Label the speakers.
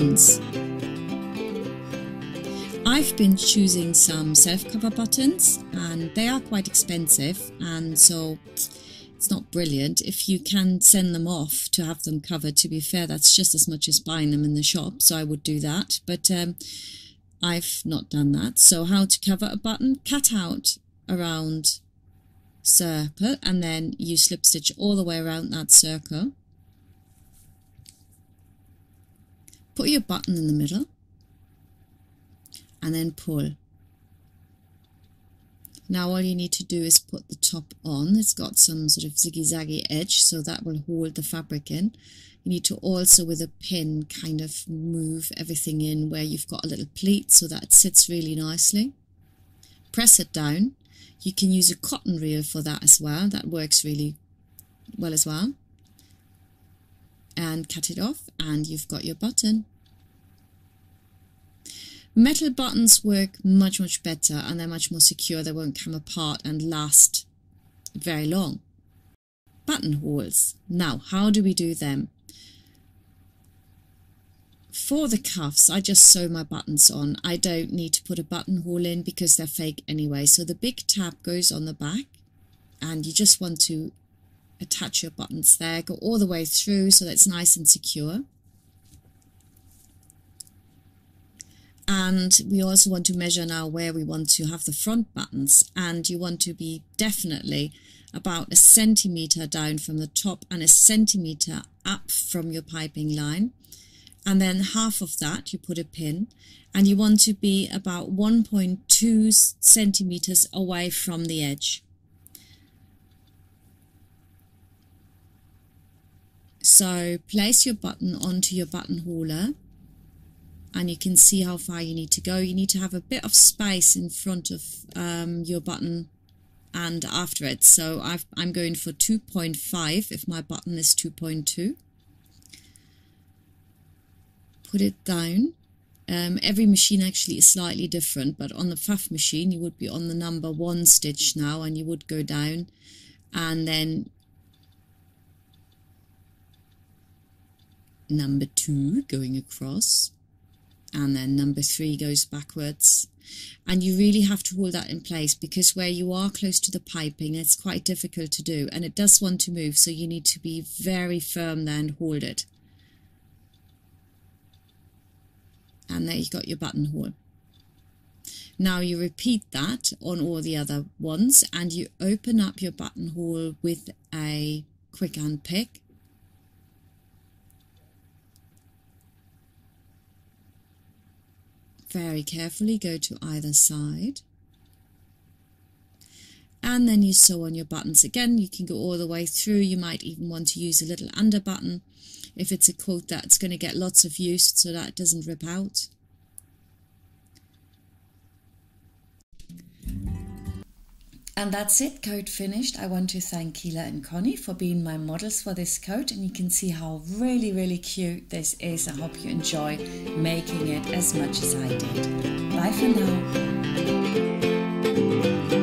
Speaker 1: buttons. I've been choosing some self-cover buttons and they are quite expensive, and so it's not brilliant. If you can send them off to have them covered, to be fair, that's just as much as buying them in the shop, so I would do that, but I've not done that. So how to cover a button: cut out a round circle and then you slip stitch all the way around that circle. Put your button in the middle and then pull. Now all you need to do is put the top on. It's got some sort of ziggy-zaggy edge, so that will hold the fabric in. You need to also, with a pin, kind of move everything in where you've got a little pleat so that it sits really nicely. Press it down. You can use a cotton reel for that as well. That works really well as well. And cut it off and you've got your button. Metal buttons work much better and they're much more secure. They won't come apart and last very long. Buttonholes. Now, how do we do them? For the cuffs, I just sew my buttons on. I don't need to put a buttonhole in because they're fake anyway. So the big tab goes on the back and you just want to attach your buttons there. Go all the way through so that it's nice and secure. And we also want to measure now where we want to have the front buttons, and you want to be definitely about 1 centimetre down from the top and 1 centimetre up from your piping line, and then half of that you put a pin, and you want to be about 1.2 centimetres away from the edge. So place your button onto your buttonholer and you can see how far you need to go. You need to have a bit of space in front of your button and after it. So I'm going for 2.5 if my button is 2.2. Put it down. Every machine actually is slightly different, but on the Pfaff machine you would be on the number 1 stitch now, and you would go down and then number 2 going across, and then number 3 goes backwards. And you really have to hold that in place because where you are close to the piping, it's quite difficult to do and it does want to move, so you need to be very firm there and hold it. And there you've got your buttonhole. Now you repeat that on all the other ones and you open up your buttonhole with a quick unpick. Very carefully go to either side. And then you sew on your buttons. Again, you can go all the way through. You might even want to use a little under button if it's a coat that's going to get lots of use so that it doesn't rip out. And that's it, coat finished. I want to thank Keela and Connie for being my models for this coat, and you can see how really cute this is. I hope you enjoy making it as much as I did. Bye for now.